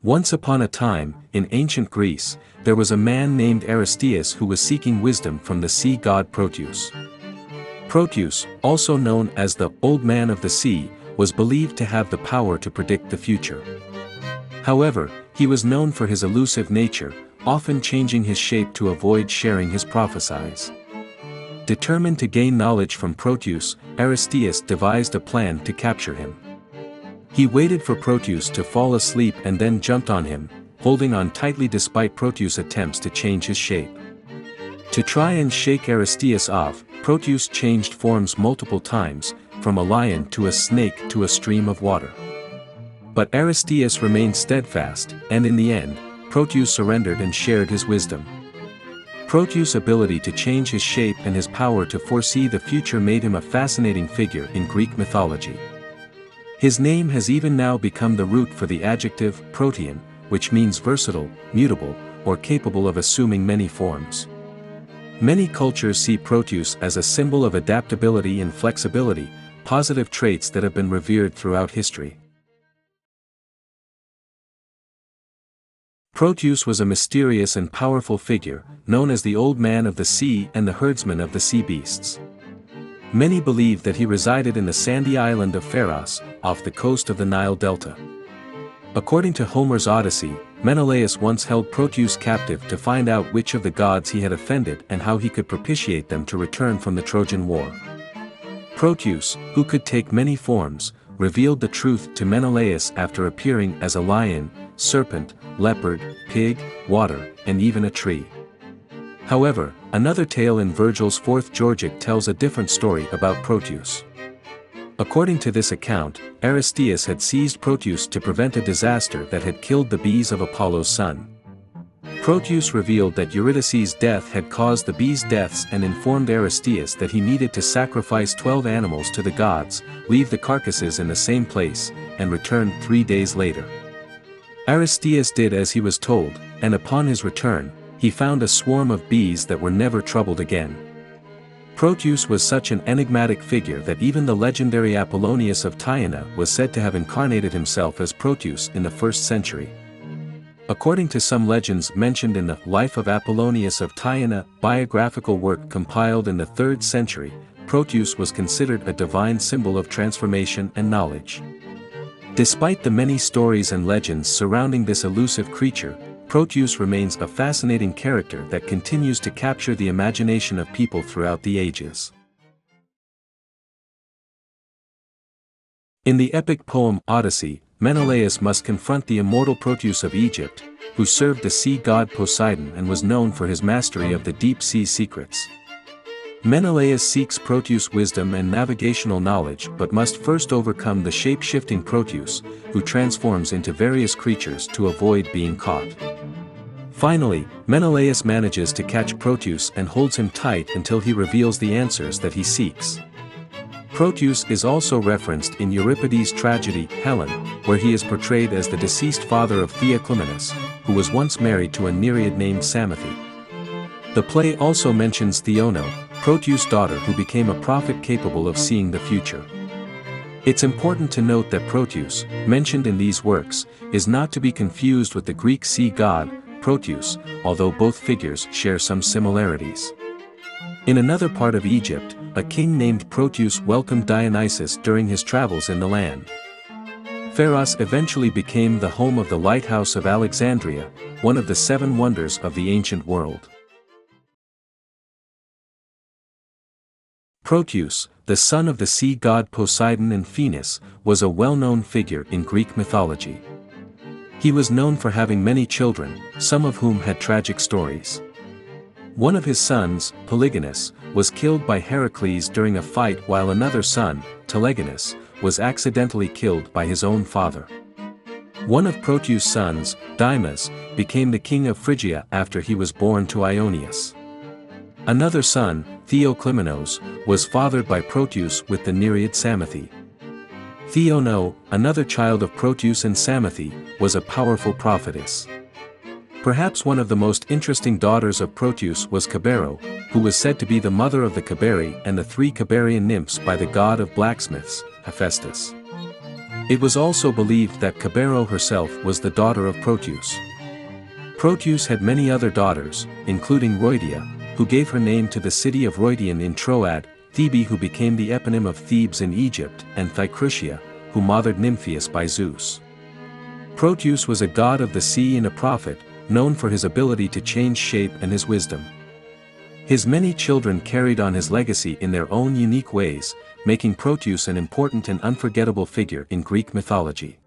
Once upon a time, in ancient Greece, there was a man named Aristaeus who was seeking wisdom from the sea god Proteus. Proteus, also known as the Old Man of the Sea, was believed to have the power to predict the future. However, he was known for his elusive nature, often changing his shape to avoid sharing his prophecies. Determined to gain knowledge from Proteus, Aristaeus devised a plan to capture him. He waited for Proteus to fall asleep and then jumped on him, holding on tightly despite Proteus' attempts to change his shape. To try and shake Aristaeus off, Proteus changed forms multiple times, from a lion to a snake to a stream of water. But Aristaeus remained steadfast, and in the end, Proteus surrendered and shared his wisdom. Proteus' ability to change his shape and his power to foresee the future made him a fascinating figure in Greek mythology. His name has even now become the root for the adjective protean, which means versatile, mutable, or capable of assuming many forms. Many cultures see Proteus as a symbol of adaptability and flexibility, positive traits that have been revered throughout history. Proteus was a mysterious and powerful figure, known as the Old Man of the Sea and the Herdsman of the Sea Beasts. Many believe that he resided in the sandy island of Pharos, off the coast of the Nile Delta. According to Homer's Odyssey, Menelaus once held Proteus captive to find out which of the gods he had offended and how he could propitiate them to return from the Trojan War. Proteus, who could take many forms, revealed the truth to Menelaus after appearing as a lion, serpent, leopard, pig, water, and even a tree. However, another tale in Virgil's Fourth Georgic tells a different story about Proteus. According to this account, Aristaeus had seized Proteus to prevent a disaster that had killed the bees of Apollo's son. Proteus revealed that Eurydice's death had caused the bees' deaths and informed Aristaeus that he needed to sacrifice 12 animals to the gods, leave the carcasses in the same place, and return 3 days later. Aristaeus did as he was told, and upon his return, he found a swarm of bees that were never troubled again. Proteus was such an enigmatic figure that even the legendary Apollonius of Tyana was said to have incarnated himself as Proteus in the 1st century. According to some legends mentioned in the Life of Apollonius of Tyana biographical work compiled in the 3rd century, Proteus was considered a divine symbol of transformation and knowledge. Despite the many stories and legends surrounding this elusive creature, Proteus remains a fascinating character that continues to capture the imagination of people throughout the ages. In the epic poem Odyssey, Menelaus must confront the immortal Proteus of Egypt, who served the sea god Poseidon and was known for his mastery of the deep sea secrets. Menelaus seeks Proteus' wisdom and navigational knowledge but must first overcome the shape-shifting Proteus, who transforms into various creatures to avoid being caught. Finally, Menelaus manages to catch Proteus and holds him tight until he reveals the answers that he seeks. Proteus is also referenced in Euripides' tragedy Helen, where he is portrayed as the deceased father of Theoclymenus, who was once married to a Nereid named Psamathe. The play also mentions Theono, Proteus' daughter who became a prophet capable of seeing the future. It's important to note that Proteus, mentioned in these works, is not to be confused with the Greek sea god, Proteus, although both figures share some similarities. In another part of Egypt, a king named Proteus welcomed Dionysus during his travels in the land. Pharos eventually became the home of the Lighthouse of Alexandria, one of the 7 wonders of the ancient world. Proteus, the son of the sea god Poseidon and Venus, was a well-known figure in Greek mythology. He was known for having many children, some of whom had tragic stories. One of his sons, Polygonus, was killed by Heracles during a fight while another son, Telegonus, was accidentally killed by his own father. One of Proteus' sons, Dymas, became the king of Phrygia after he was born to Ionius. Another son, Theoclymenos, was fathered by Proteus with the Nereid Psamathe. Theono, another child of Proteus and Psamathe, was a powerful prophetess. Perhaps one of the most interesting daughters of Proteus was Cabero, who was said to be the mother of the Caberi and the 3 Caberian nymphs by the god of blacksmiths, Hephaestus. It was also believed that Cybele herself was the daughter of Proteus. Proteus had many other daughters, including Rhoidia, who gave her name to the city of Rhoidion in Troad, Thebe who became the eponym of Thebes in Egypt, and Thycrucia, who mothered Nymphaeus by Zeus. Proteus was a god of the sea and a prophet, known for his ability to change shape and his wisdom. His many children carried on his legacy in their own unique ways, making Proteus an important and unforgettable figure in Greek mythology.